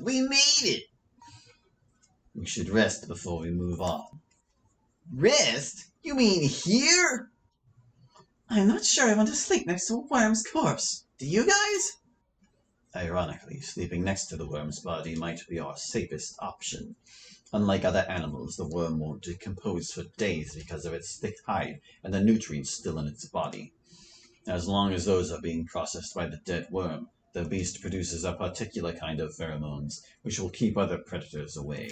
We made it! We should rest before we move on. Rest? You mean here? I'm not sure I want to sleep next to a worm's corpse. Do you guys? Ironically, sleeping next to the worm's body might be our safest option. Unlike other animals, the worm won't decompose for days because of its thick hide and the nutrients still in its body. As long as those are being processed by the dead worm, the beast produces a particular kind of pheromones, which will keep other predators away.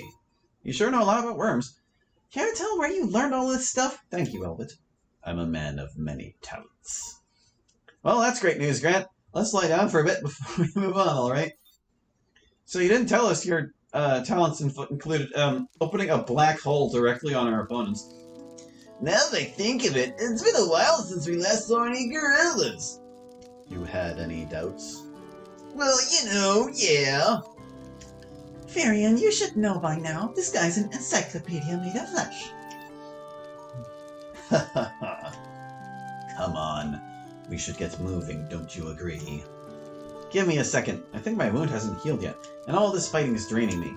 You sure know a lot about worms. Can you tell where you learned all this stuff? Thank you, Elbit. I'm a man of many talents. Well, that's great news, Grant. Let's lie down for a bit before we move on, alright? So you didn't tell us your talents included opening a black hole directly on our opponents. Now that I think of it, it's been a while since we last saw any gorillas. You had any doubts? Well, yeah. Varian, you should know by now. This guy's an encyclopedia made of flesh. Come on. We should get moving, don't you agree? Give me a second. I think my wound hasn't healed yet, and all this fighting is draining me.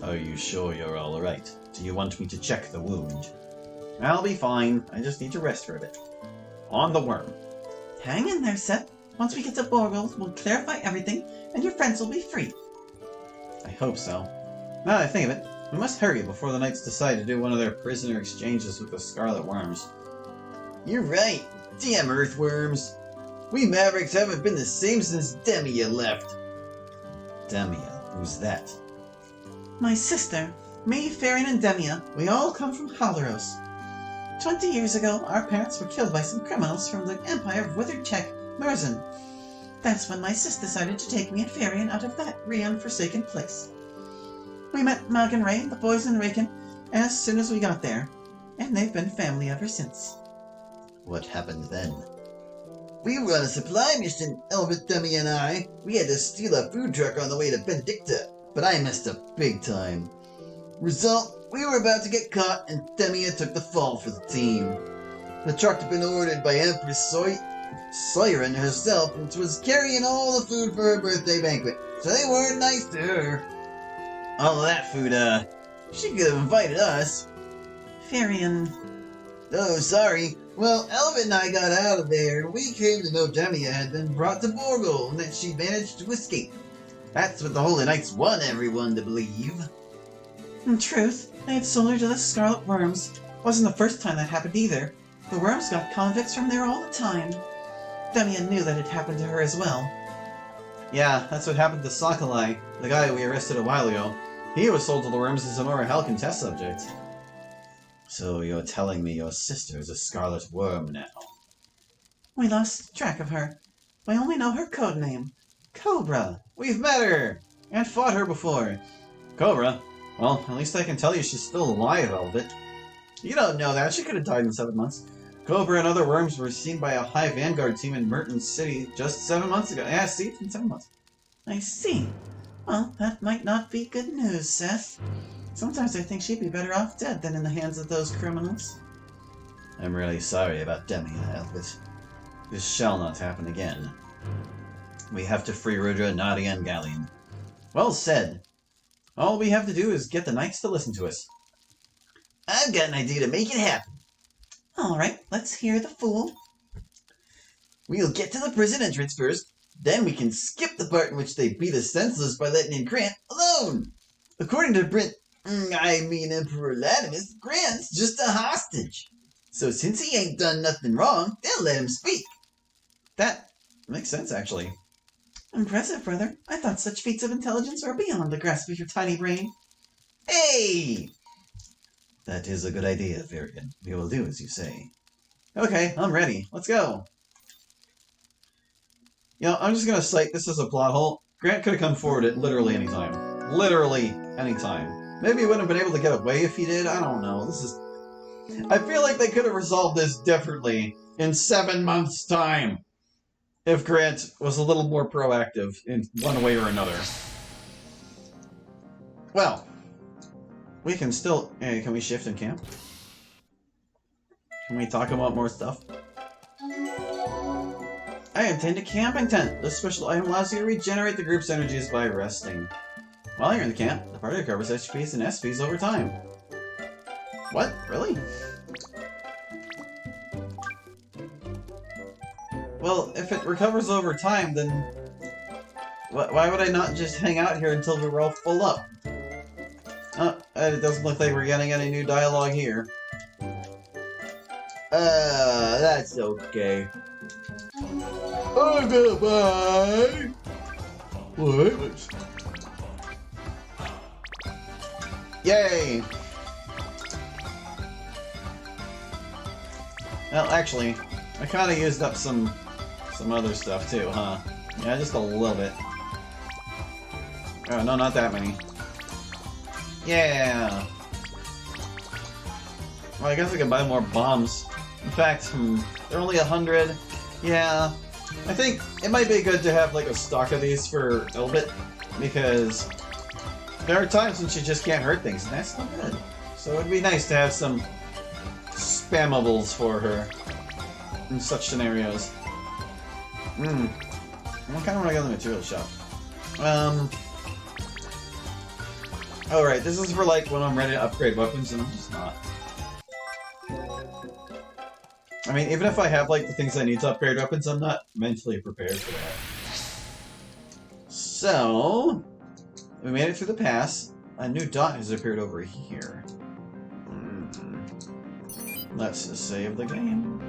Are you sure you're alright? Do you want me to check the wound? I'll be fine. I just need to rest for a bit. On the worm. Hang in there, Seth. Once we get to Borgel, we'll clarify everything, and your friends will be free. I hope so. Now that I think of it, we must hurry before the Knights decide to do one of their prisoner exchanges with the Scarlet Worms. You're right. Damn earthworms. We Mavericks haven't been the same since Demia left. Demia? Who's that? My sister, me, Varian, and Demia, we all come from Halaros. 20 years ago, our parents were killed by some criminals from the Empire of Withered Czech, Merzen. That's when my sis decided to take me and Varian out of that forsaken place. We met Mag and Ray, the boys in Raken, as soon as we got there, and they've been family ever since. What happened then? We were on a supply mission, Elbit, Demia, and I. We had to steal a food truck on the way to Benedicta, but I messed up big time. Result, we were about to get caught, and Demia took the fall for the team. The truck had been ordered by Empress Siren herself, and was carrying all the food for her birthday banquet, so they weren't nice to her. All of that food, she could have invited us. Varian. Oh, sorry. Well, Elvin and I got out of there, and we came to know Demia had been brought to Borgel, and that she managed to escape. That's what the Holy Knights want everyone to believe. In truth, they had sold her to the Scarlet Worms. Wasn't the first time that happened either. The worms got convicts from there all the time. Demia knew that it happened to her as well. Yeah, that's what happened to Sakalai, the guy we arrested a while ago. He was sold to the worms as an Orahelican test subject. So you're telling me your sister is a Scarlet Worm now? We lost track of her. We only know her code name. Cobra. We've met her! And fought her before. Cobra? Well, at least I can tell you she's still alive, Elbit. You don't know that. She could have died in 7 months. Cobra and other worms were seen by a High Vanguard team in Merton City just 7 months ago. Yeah, see? It's been 7 months. I see. Well, that might not be good news, Seth. Sometimes I think she'd be better off dead than in the hands of those criminals. I'm really sorry about Demia, Elbit. This shall not happen again. We have to free Rudra, Nadia, and Galleon. Well said. All we have to do is get the Knights to listen to us. I've got an idea to make it happen. Alright, let's hear the fool. We'll get to the prison entrance first, then we can skip the part in which they beat us senseless by letting in Grant alone. According to Emperor Latimus, Grant's just a hostage. So since he ain't done nothing wrong, they'll let him speak. That makes sense, actually. Impressive, brother. I thought such feats of intelligence were beyond the grasp of your tiny brain. Hey! That is a good idea, Varian. We will do as you say. Okay, I'm ready. Let's go. I'm just gonna cite this as a plot hole. Grant could have come forward at literally any time. Literally any time. Maybe he wouldn't have been able to get away if he did. I don't know. I feel like they could have resolved this differently in 7 months' time if Grant was a little more proactive in one way or another. Well, we can still... can we shift and camp? Can we talk about more stuff? I obtained a camping tent. This special item allows you to regenerate the group's energies by resting. While you're in the camp, the party recovers HPs and SPs over time. What? Really? Well, if it recovers over time, then why would I not just hang out here until we were all full up? It doesn't look like we're getting any new dialogue here. That's okay. I'm gonna buy... What? Yay! Well, actually, I kind of used up some other stuff too, huh? Yeah, just a little bit. Oh, no, not that many. Yeah! Well, I guess I can buy more bombs. In fact, they're only 100. Yeah. I think it might be good to have, like, a stock of these for Elbit, because there are times when she just can't hurt things, and that's not good. So it'd be nice to have some spammables for her in such scenarios. What kind of want to go to the material shop? Alright, this is for like when I'm ready to upgrade weapons and I'm just not. I mean, even if I have like the things I need to upgrade weapons, I'm not mentally prepared for that. So, we made it through the pass. A new dot has appeared over here. Let's just save the game.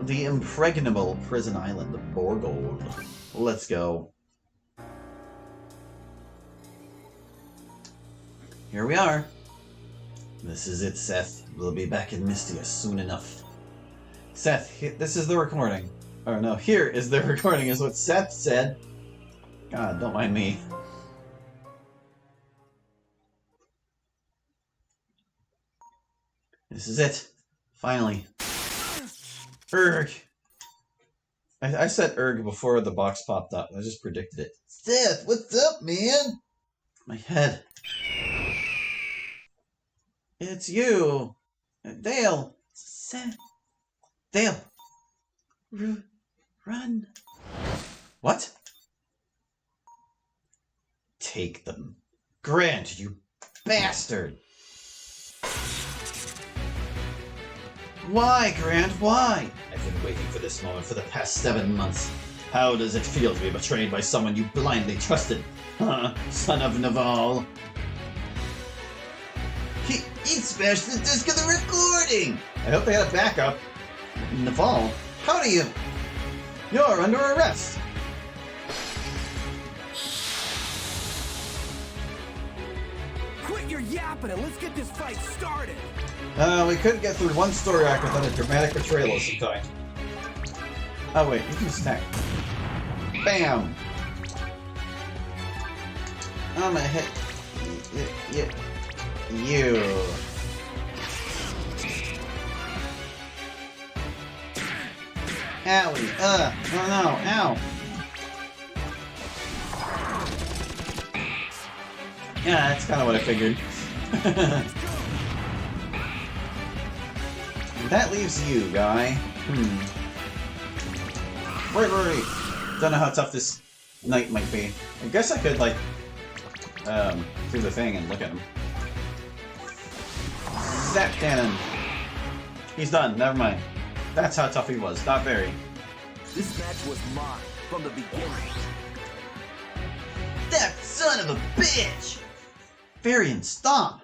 The impregnable prison island of Borgold. Let's go. Here we are. This is it, Seth. We'll be back in Mystia soon enough. Seth, this is the recording. Or no, here is the recording, is what Seth said. God, don't mind me. This is it. Finally. Erg. I said erg before the box popped up. I just predicted it. Seth, what's up, man? My head. It's you. Dale. Seth. Dale. Run. What? Take them. Grant, you bastard. Why, Grant? Why? I've been waiting for this moment for the past 7 months. How does it feel to be betrayed by someone you blindly trusted? Huh, son of Naval? He smashed the disc of the recording! I hope they had a backup. Naval? How do you... You're under arrest! Quit your yapping and let's get this fight started! We couldn't get through one story arc without a dramatic betrayal of some kind. Oh wait, you can stack. Bam! I'm gonna hit... You. Owie, oh no, ow! Yeah, that's kind of what I figured. That leaves you, guy. Wait. Don't know how tough this knight might be. I guess I could, like, do the thing and look at him. Zap cannon! He's done, never mind. That's how tough he was, not very. This match was mine from the beginning. That son of a bitch! Varian, stop!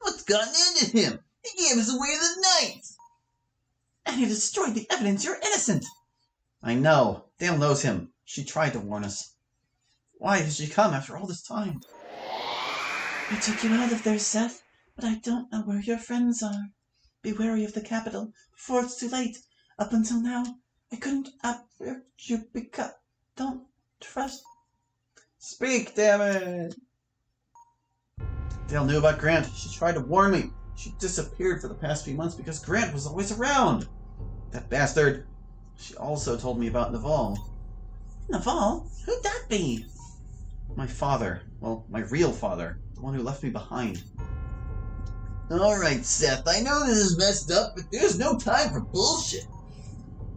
What's gotten into him? He gave us away the night! And you destroyed the evidence, you're innocent! I know. Dale knows him. She tried to warn us. Why did she come after all this time? I took you out of there, Seth, but I don't know where your friends are. Be wary of the capital, before it's too late. Up until now, I couldn't avert you because... Don't trust... Speak, damn it! Dale knew about Grant. She tried to warn me. She disappeared for the past few months because Grant was always around. That bastard. She also told me about Naval. Naval? Who'd that be? My father. Well, my real father. The one who left me behind. Alright, Seth, I know this is messed up, but there's no time for bullshit.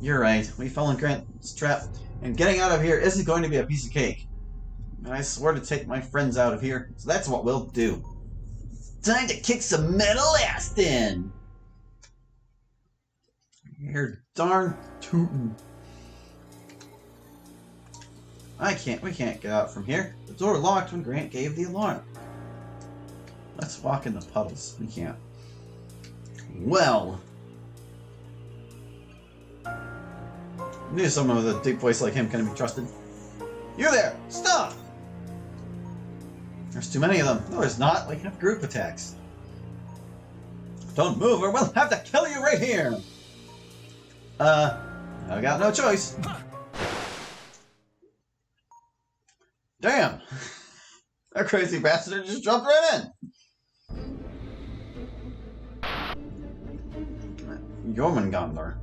You're right. We fell in Grant's trap, and getting out of here isn't going to be a piece of cake. And I swore to take my friends out of here, so that's what we'll do. Time to kick some metal ass then! You're darn tootin'. We can't get out from here. The door locked when Grant gave the alarm. Let's walk in the puddles. We can't. Well, Knew someone with a deep voice like him couldn't be trusted. You there! Stop! There's too many of them. No, there's not. Like, have group attacks. Don't move or we'll have to kill you right here! I got no choice. Damn! That crazy bastard just jumped right in! Jormungandr.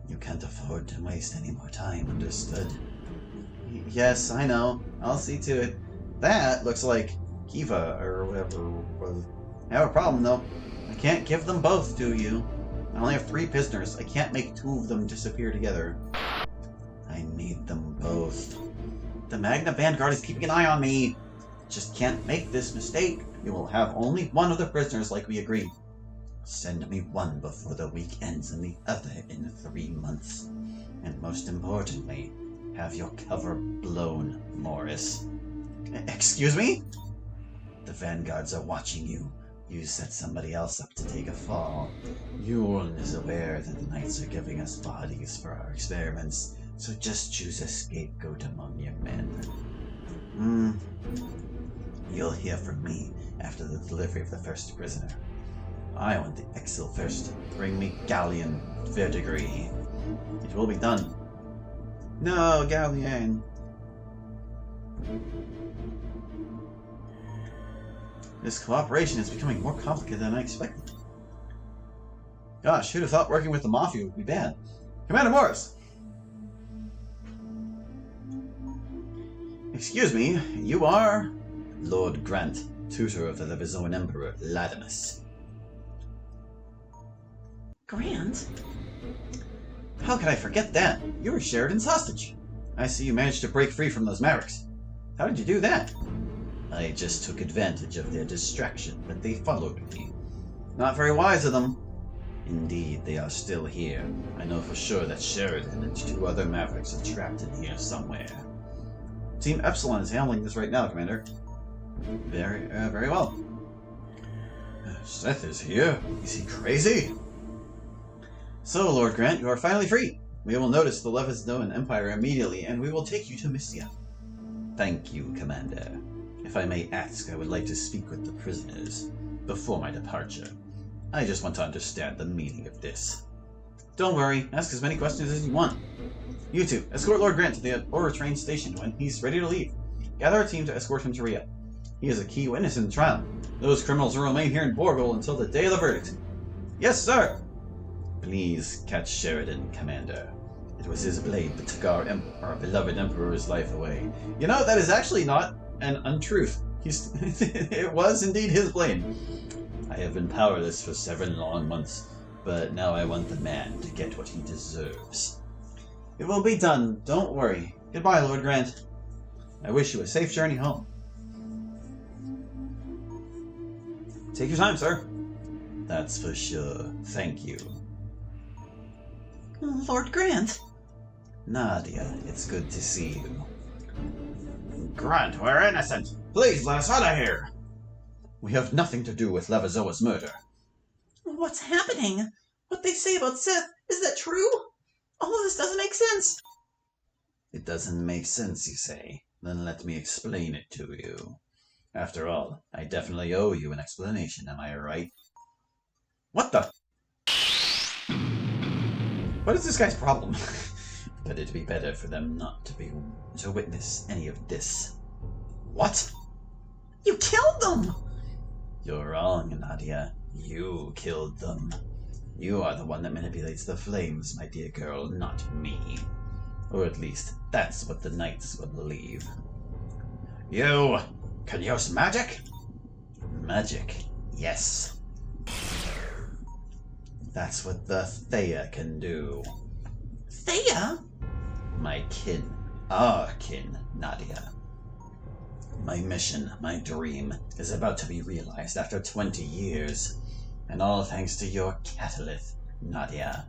you can't afford to waste any more time, understood? Yes, I know. I'll see to it. That looks like Kiva, or whatever was. I have a problem, though. I can't give them both to you. I only have 3 prisoners. I can't make 2 of them disappear together. I need them both. The Magna Vanguard is keeping an eye on me. Just can't make this mistake. You will have only 1 of the prisoners like we agreed. Send me 1 before the week ends and the other in 3 months. And most importantly, have your cover blown, Morris. Excuse me? The Vanguards are watching you. You set somebody else up to take a fall. Yuln is aware that the Knights are giving us bodies for our experiments, so just choose a scapegoat among your men. You'll hear from me after the delivery of the first prisoner. I want the Exil first. Bring me Galleon Verdigris. It will be done. No, Galleon. This cooperation is becoming more complicated than I expected. Gosh, who'd have thought working with the Mafia would be bad? Commander Morris! Excuse me, you are? Lord Grant, tutor of the Levizoan Emperor, Latimus. Grant? How could I forget that? You were Sheridan's hostage. I see you managed to break free from those Mavericks. How did you do that? I just took advantage of their distraction, but they followed me. Not very wise of them. Indeed, they are still here. I know for sure that Sheridan and 2 other Mavericks are trapped in here somewhere. Team Epsilon is handling this right now, Commander. Very well. Seth is here. Is he crazy? So, Lord Grant, you are finally free. We will notice the Levizoan Empire immediately, and we will take you to Mystia. Thank you, Commander. If I may ask, I would like to speak with the prisoners before my departure. I just want to understand the meaning of this. Don't worry. Ask as many questions as you want. You two, escort Lord Grant to the Aura train station when he's ready to leave. Gather a team to escort him to Rhea. He is a key witness in the trial. Those criminals will remain here in Borgol until the day of the verdict. Yes, sir! Please catch Sheridan, Commander. It was his blade that took our beloved Emperor's life away. You know, that is actually not an untruth. It was indeed his blade. I have been powerless for 7 long months, but now I want the man to get what he deserves. It will be done, don't worry. Goodbye, Lord Grant. I wish you a safe journey home. Take your time, sir. That's for sure. Thank you. Lord Grant. Nadia, it's good to see you. Grant, we're innocent. Please let us out of here. We have nothing to do with Levizoa's murder. What's happening? What they say about Seth, is that true? All of this doesn't make sense. It doesn't make sense, you say? Then let me explain it to you. After all, I definitely owe you an explanation, am I right? What the? What is this guy's problem? But it'd be better for them not to witness any of this. What? You killed them! You're wrong, Nadia. You killed them. You are the one that manipulates the flames, my dear girl, not me. Or at least, that's what the Knights would believe. You can use magic? Magic, yes. That's what the Theia can do. Theia? My kin, our kin, Nadia. My mission, my dream, is about to be realized after 20 years, and all thanks to your catalyst, Nadia.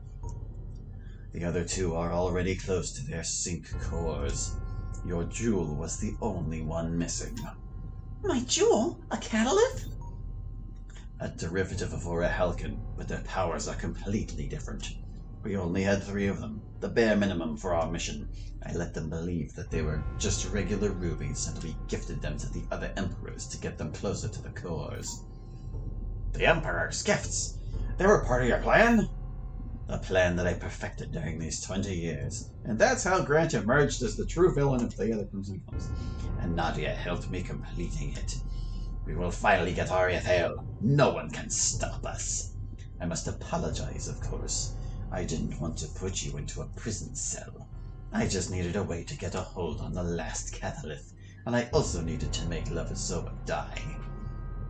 The other two are already close to their sync cores. Your jewel was the only one missing. My jewel? A catalyst? A derivative of Orichalcon, but their powers are completely different. We only had 3 of them, the bare minimum for our mission. I let them believe that they were just regular rubies, and we gifted them to the other emperors to get them closer to the cores. The Emperor's gifts? They were part of your plan? A plan that I perfected during these 20 years. And that's how Grant emerged as the true villain of Theia the Crimson Comes. And Nadia helped me completing it. We will finally get Ariathale. No one can stop us. I must apologize, of course. I didn't want to put you into a prison cell. I just needed a way to get a hold on the last catalyst, and I also needed to make Levisoa die.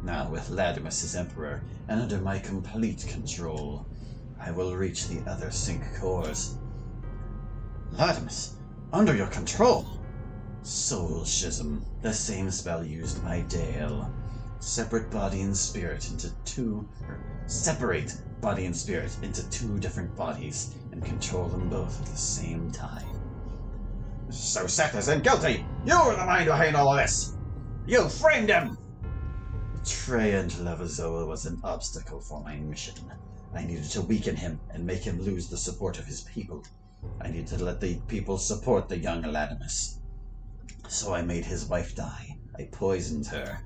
Now, with Latimus as Emperor, and under my complete control, I will reach the other sync cores. Latimus, under your control? Soul Schism, the same spell used by Dale. Separate body and spirit into separate body and spirit into 2 different bodies and control them both at the same time. So Seth isn't guilty! You're the mind behind all of this! You framed him! Traiant Levisoa was an obstacle for my mission. I needed to weaken him and make him lose the support of his people. I needed to let the people support the young Latimus. So I made his wife die. I poisoned her.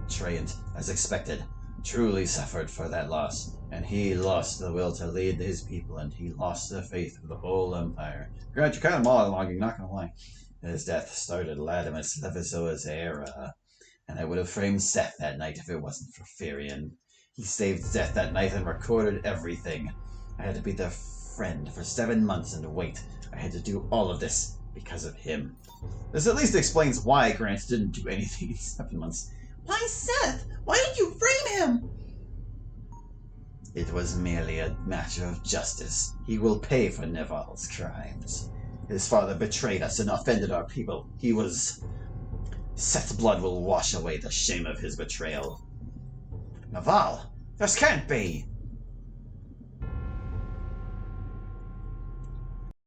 Traiant, as expected, truly suffered for that loss, and he lost the will to lead his people, and he lost the faith of the whole empire. Grant, you're kind of monologuing, not gonna lie. His death started Latimus Levisoa's era, and I would have framed Seth that night if it wasn't for Firion. He saved Seth that night and recorded everything. I had to be their friend for 7 months and wait. I had to do all of this because of him. This at least explains why Grant didn't do anything in 7 months. Why Seth? Why did you frame him? It was merely a matter of justice. He will pay for Neval's crimes. His father betrayed us and offended our people. Seth's blood will wash away the shame of his betrayal. Neval, this can't be!